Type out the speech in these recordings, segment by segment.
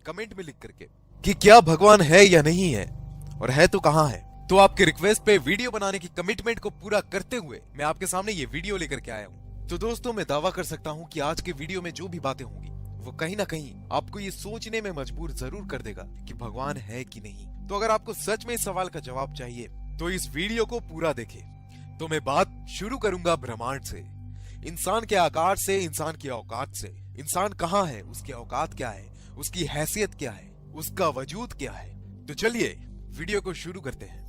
Comment में लिख करके कि क्या भगवान है या नहीं है, और है तो कहां है। तो आपके रिक्वेस्ट पे वीडियो बनाने की कमिटमेंट को पूरा करते हुए मैं आपके सामने ये वीडियो लेकर के आया हूँ। तो दोस्तों, मैं दावा कर सकता हूँ कि आज के वीडियो में जो भी बातें होंगी वो कहीं ना कहीं आपको ये सोचने में मजबूर जरूर कर देगा कि भगवान है कि नहीं। तो अगर आपको सच में इस सवाल का जवाब चाहिए तो इस वीडियो को पूरा देखें। तो मैं बात शुरू करूंगा ब्रह्मांड से, इंसान के आकार से, इंसान की औकात से। इंसान कहाँ है, उसकी औकात क्या है, उसकी हैसियत क्या है, उसका वजूद क्या है। तो चलिए वीडियो को शुरू करते हैं।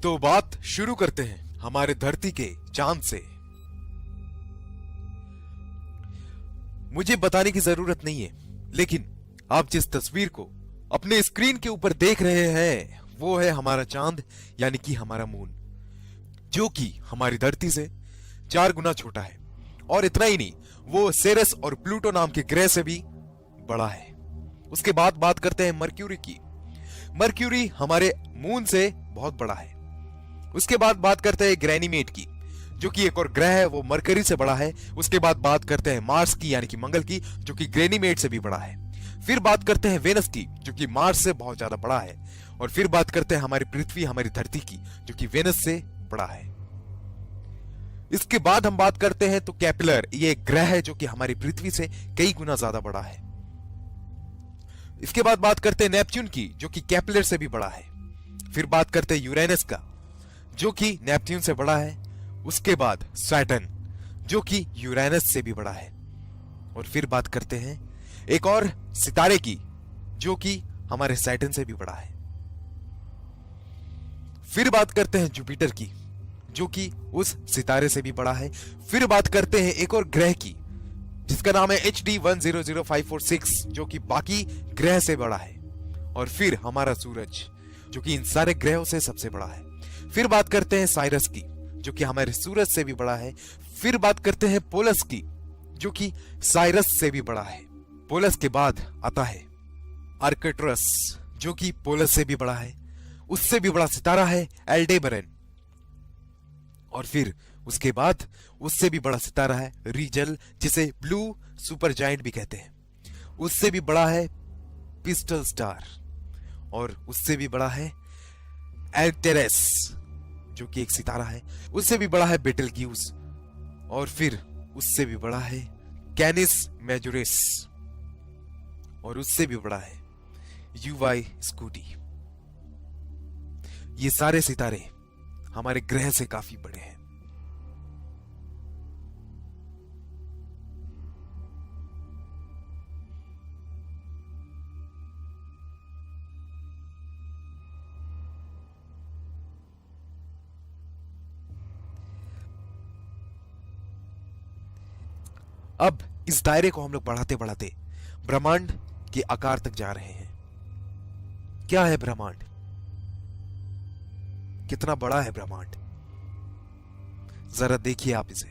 तो बात शुरू करते हैं हमारे धरती के चांद से। मुझे बताने की जरूरत नहीं है, लेकिन आप जिस तस्वीर को अपने स्क्रीन के ऊपर देख रहे हैं वो है हमारा चांद, यानी कि हमारा मून, जो कि हमारी धरती से 4 गुना छोटा है। और इतना ही नहीं, वो सेरस और प्लूटो नाम के ग्रह से भी बड़ा है। उसके बाद बात करते हैं मर्क्यूरी की। मर्क्यूरी हमारे मून से बहुत बड़ा है। उसके बाद बात करते हैं ग्रैनीमेट की, जो कि एक और ग्रह है, वो मरकरी से बड़ा है। उसके बाद बात करते हैं मार्स की, यानी कि मंगल की, जो कि ग्रैनीमेट से भी बड़ा है। फिर बात करते हैं वेनस की, जो कि मार्स से बहुत ज्यादा बड़ा है। और फिर बात करते हैं हमारी पृथ्वी, हमारी धरती की, जो कि वेनस से बड़ा है। इसके बाद हम बात करते हैं तो कैपिलर, ये एक ग्रह है जो कि हमारी पृथ्वी से कई गुना ज्यादा बड़ा है। इसके बाद बात करते हैं नेपच्यून की, जो कि कैपिलर से भी बड़ा है। फिर बात करते हैं यूरेनस का, जो कि नेपच्यून से बड़ा है। उसके बाद सैटर्न, जो कि यूरेनस से भी बड़ा है। और फिर बात करते हैं एक और सितारे की, जो कि हमारे सैटर्न से भी बड़ा है। फिर बात करते हैं जुपिटर की, जो कि उस सितारे से भी बड़ा है। फिर बात करते हैं एक और ग्रह की, जिसका नाम है HD 100546, जो कि बाकी ग्रह से बड़ा है। और फिर हमारा सूरज, जो कि इन सारे ग्रहों से सबसे बड़ा है। फिर बात करते हैं साइरस की, जो कि हमारे सूरज से भी बड़ा है। फिर बात करते हैं पोलस की, जो कि साइरस से भी बड़ा है। पोलस के बाद आता है आर्कट्रस, जो कि पोलस से भी बड़ा है। उससे भी बड़ा सितारा है एल्डेबरन। और फिर उसके बाद उससे भी बड़ा सितारा है रीजल, जिसे ब्लू सुपर जायंट भी कहते हैं। उससे भी बड़ा है पिस्टल स्टार। और उससे भी बड़ा है एल्टेरेस, जो कि एक सितारा है। उससे भी बड़ा है बेटलग्यूस। और फिर उससे भी बड़ा है कैनिस मेजोरिस। और उससे भी बड़ा है यूवाई स्कूटी। ये सारे सितारे हमारे ग्रह से काफी बड़े हैं। अब इस दायरे को हम लोग बढ़ाते बढ़ाते ब्रह्मांड के आकार तक जा रहे हैं। क्या है ब्रह्मांड, कितना बड़ा है ब्रह्मांड, जरा देखिए आप इसे,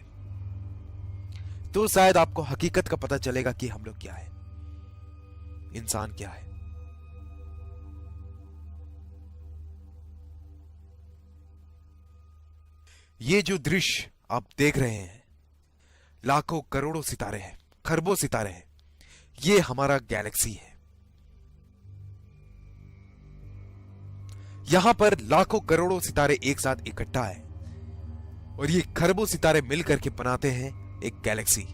तो शायद आपको हकीकत का पता चलेगा कि हम लोग क्या है, इंसान क्या है। ये जो दृश्य आप देख रहे हैं, लाखों करोड़ों सितारे हैं, खरबों सितारे हैं। ये हमारा गैलेक्सी है। यहां पर लाखों करोड़ों सितारे एक साथ इकट्ठा है, और ये खरबों सितारे मिलकर के बनाते हैं एक गैलेक्सी,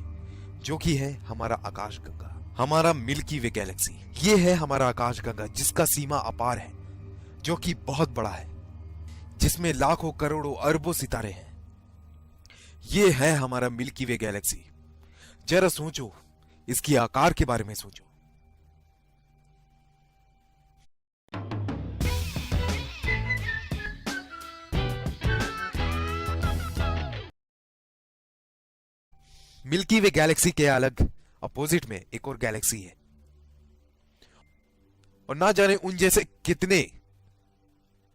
जो कि है हमारा आकाशगंगा, हमारा मिल्की वे गैलेक्सी। ये है हमारा आकाशगंगा, जिसका सीमा अपार है, जो कि बहुत बड़ा है, जिसमें लाखों करोड़ों अरबों सितारे हैं। ये है हमारा मिल्की वे गैलेक्सी। जरा सोचो, इसकी आकार के बारे में सोचो। मिल्की वे गैलेक्सी के अलग अपोजिट में एक और गैलेक्सी है, और ना जाने उन जैसे कितने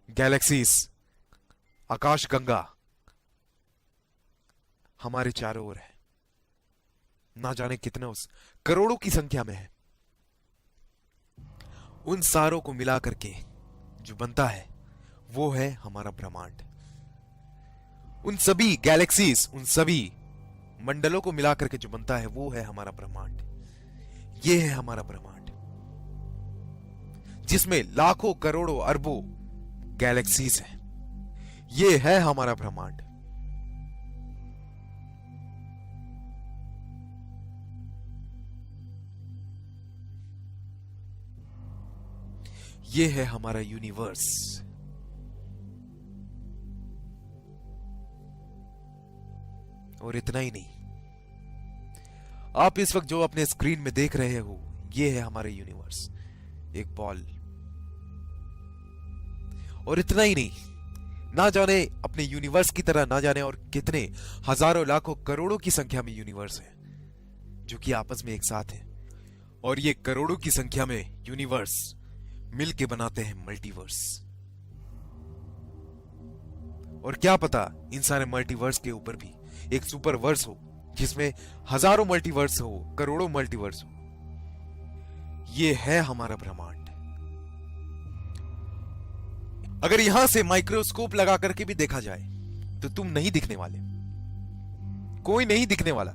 गैलेक्सीज, आकाशगंगा हमारे चारों ओर है। ना जाने कितने, उस करोड़ों की संख्या में है। उन सारों को मिला करके जो बनता है वो है हमारा ब्रह्मांड। उन सभी गैलेक्सीज, उन सभी मंडलों को मिलाकर के जो बनता है वो है हमारा ब्रह्मांड। ये है हमारा ब्रह्मांड, जिसमें लाखों करोड़ों अरबों गैलेक्सीज हैं। ये है हमारा ब्रह्मांड। ये है हमारा यूनिवर्स। और इतना ही नहीं, आप इस वक्त जो अपने स्क्रीन में देख रहे हो, ये है हमारा यूनिवर्स, एक बॉल। और इतना ही नहीं, ना जाने अपने यूनिवर्स की तरह ना जाने और कितने हजारों लाखों करोड़ों की संख्या में यूनिवर्स हैं जो कि आपस में एक साथ हैं। और ये करोड़ों की संख्या में यूनिवर्स मिलके बनाते हैं मल्टीवर्स। और क्या पता इन सारे मल्टीवर्स के ऊपर भी एक सुपरवर्स हो, जिसमें हजारों मल्टीवर्स हो, करोड़ों मल्टीवर्स हो। ये है हमारा ब्रह्मांड। अगर यहां से माइक्रोस्कोप लगा करके भी देखा जाए तो तुम नहीं दिखने वाले, कोई नहीं दिखने वाला।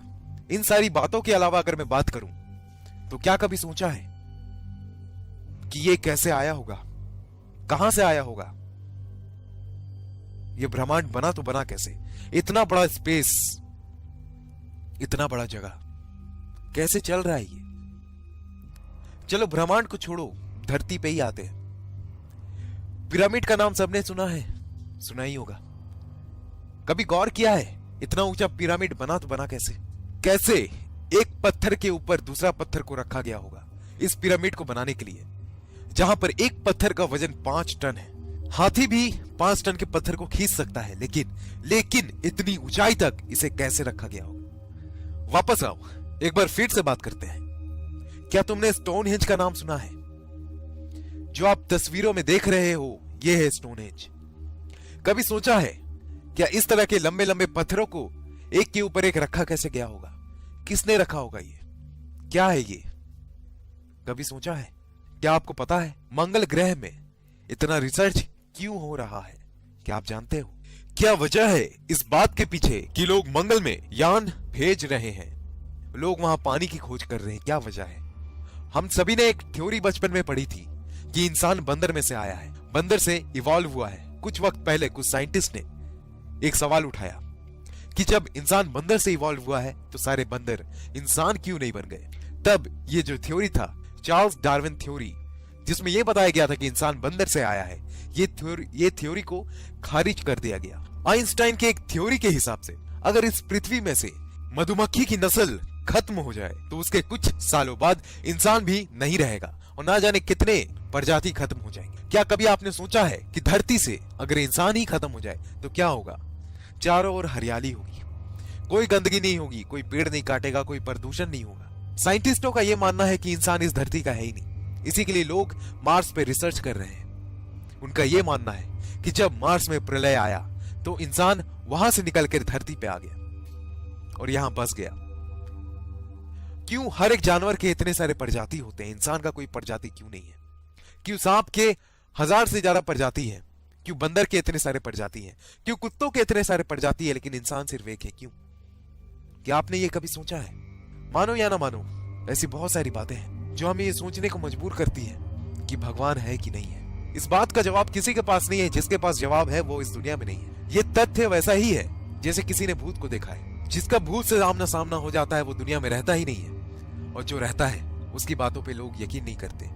इन सारी बातों के अलावा अगर मैं बात करूं तो क्या कभी सोचा है कि ये कैसे आया होगा, कहां से आया होगा? ये ब्रह्मांड बना तो बना कैसे? इतना बड़ा स्पेस, इतना बड़ा जगह कैसे चल रहा है ये? चलो ब्रह्मांड को छोड़ो, धरती पे ही आते हैं। पिरामिड का नाम सबने सुना है, सुना ही होगा। कभी गौर किया है इतना ऊंचा पिरामिड बना तो बना कैसे? कैसे एक पत्थर के ऊपर दूसरा पत्थर को रखा गया होगा इस पिरामिड को बनाने के लिए, जहां पर एक पत्थर का वजन 5 टन है। हाथी भी 5 टन के पत्थर को खींच सकता है, लेकिन इतनी ऊंचाई तक इसे कैसे रखा गया होगा? वापस आओ, एक बार फिर से बात करते हैं। क्या तुमने स्टोनहेंज का नाम सुना है? जो आप तस्वीरों में देख रहे हो, यह है स्टोनहेंज। कभी सोचा है क्या इस तरह के लंबे लंबे पत्थरों को एक के ऊपर एक रखा कैसे गया होगा? किसने रखा होगा? ये क्या है? ये कभी सोचा है? क्या आपको पता है मंगल ग्रह में इतना रिसर्च क्यों हो रहा है? क्या आप जानते हो क्या वजह है इस बात के पीछे कि लोग मंगल में यान भेज रहे हैं, लोग वहां पानी की खोज कर रहे हैं? क्या वजह है? हम सभी ने एक थ्योरी बचपन में पढ़ी थी कि इंसान बंदर में से आया है, बंदर से इवॉल्व हुआ है। कुछ वक्त पहले कुछ साइंटिस्ट ने एक सवाल उठाया कि जब इंसान बंदर से इवॉल्व हुआ है तो सारे बंदर इंसान क्यों नहीं बन गए? तब ये जो थ्योरी था, चार्ल्स डार्विन थ्योरी, जिसमें यह बताया गया था कि इंसान बंदर से आया है, ये थ्योरी को खारिज कर दिया गया। आइंस्टाइन के एक थ्योरी के हिसाब से अगर इस पृथ्वी में से मधुमक्खी की नस्ल खत्म हो जाए तो उसके कुछ सालों बाद इंसान भी नहीं रहेगा और ना जाने कितने प्रजाति खत्म हो जाएंगे। क्या कभी आपने सोचा है कि धरती से अगर इंसान ही खत्म हो जाए तो क्या होगा? चारों ओर हरियाली होगी, कोई गंदगी नहीं होगी, कोई पेड़ नहीं काटेगा, कोई प्रदूषण नहीं होगा। साइंटिस्टों का यह मानना है कि इंसान इस धरती का है ही नहीं, इसी के लिए लोग मार्स पे रिसर्च कर रहे हैं। उनका यह मानना है कि जब मार्स में प्रलय आया तो इंसान वहां से निकलकर धरती पे आ गया और यहां बस गया। क्यों हर एक जानवर के इतने सारे प्रजाति होते हैं, इंसान का कोई प्रजाति क्यों नहीं है? क्यों सांप के 1000 से ज्यादा प्रजाति है? क्यों बंदर के इतने सारे प्रजाति हैं? क्यों कुत्तों के इतने सारे प्रजाति है लेकिन इंसान सिर्फ एक है? क्यों? क्या आपने ये कभी सोचा है? मानो या ना मानो, ऐसी बहुत सारी बातें हैं जो हमें ये सोचने को मजबूर करती है कि भगवान है कि नहीं है। इस बात का जवाब किसी के पास नहीं है, जिसके पास जवाब है वो इस दुनिया में नहीं है। ये तथ्य वैसा ही है जैसे किसी ने भूत को देखा है। जिसका भूत से आमना सामना हो जाता है वो दुनिया में रहता ही नहीं है, और जो रहता है उसकी बातों पे लोग यकीन नहीं करते।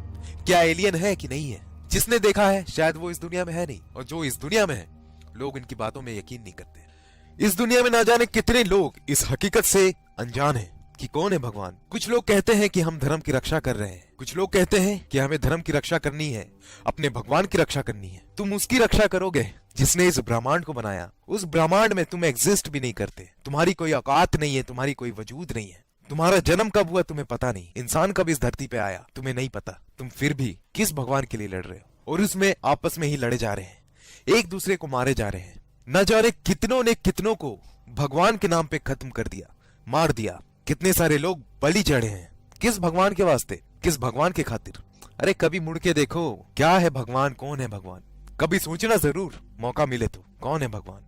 क्या एलियन है कि नहीं है? जिसने देखा है शायद वो इस दुनिया में है नहीं, और जो इस दुनिया में है लोग इनकी बातों में यकीन नहीं करते। इस दुनिया में ना जाने कितने लोग इस हकीकत से अनजान हैं कि कौन है भगवान। कुछ लोग कहते हैं कि हम धर्म की रक्षा कर रहे हैं, कुछ लोग कहते हैं कि हमें धर्म की रक्षा करनी है, अपने भगवान की रक्षा करनी है। तुम उसकी रक्षा करोगे जिसने इस ब्रह्मांड को बनाया। उस ब्रह्मांड में तुम एग्जिस्ट भी नहीं करते, तुम्हारी कोई औकात नहीं है, तुम्हारी कोई वजूद नहीं है। तुम्हारा जन्म कब हुआ तुम्हें पता नहीं, इंसान कब इस धरती पे आया तुम्हें नहीं पता। तुम फिर भी किस भगवान के लिए लड़ रहे हो, और उसमें आपस में ही लड़े जा रहे हैं, एक दूसरे को मारे जा रहे हैं। न जाने कितनों ने कितनों को भगवान के नाम पे खत्म कर दिया, मार दिया। कितने सारे लोग बलि चढ़े हैं, किस भगवान के वास्ते, किस भगवान के खातिर? अरे कभी मुड़ के देखो, क्या है भगवान, कौन है भगवान? कभी सोचना जरूर, मौका मिले तो, कौन है भगवान?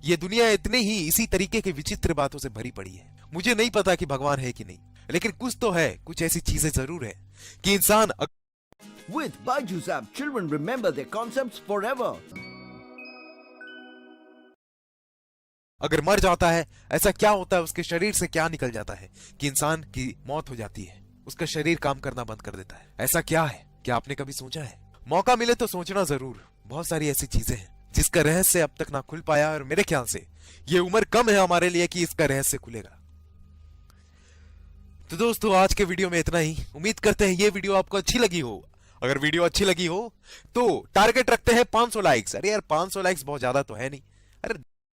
ये दुनिया इतने ही इसी तरीके के विचित्र बातों से भरी पड़ी है। मुझे नहीं पता कि भगवान है कि नहीं, लेकिन कुछ तो है, कुछ ऐसी चीजें जरूर है कि इंसान With Byju's app, children remember their concepts forever. अगर मर जाता है, ऐसा क्या होता है, उसके शरीर से क्या निकल जाता है कि इंसान की मौत हो जाती है, उसका शरीर काम करना बंद कर देता है। ऐसा क्या है? क्या आपने कभी सोचा है? मौका मिले तो सोचना जरूर। बहुत सारी ऐसी चीजें हैं जिसका रहस्य अब तक ना खुल पाया, और मेरे ख्याल से ये उम्र कम है हमारे लिए कि इसका रहस्य खुलेगा। तो दोस्तों, आज के वीडियो में इतना ही। उम्मीद करते हैं ये वीडियो आपको अच्छी लगी हो। अगर वीडियो अच्छी लगी हो तो टारगेट रखते हैं 500 लाइक्स। अरे यार, 500 लाइक्स बहुत ज्यादा तो है नहीं। अरे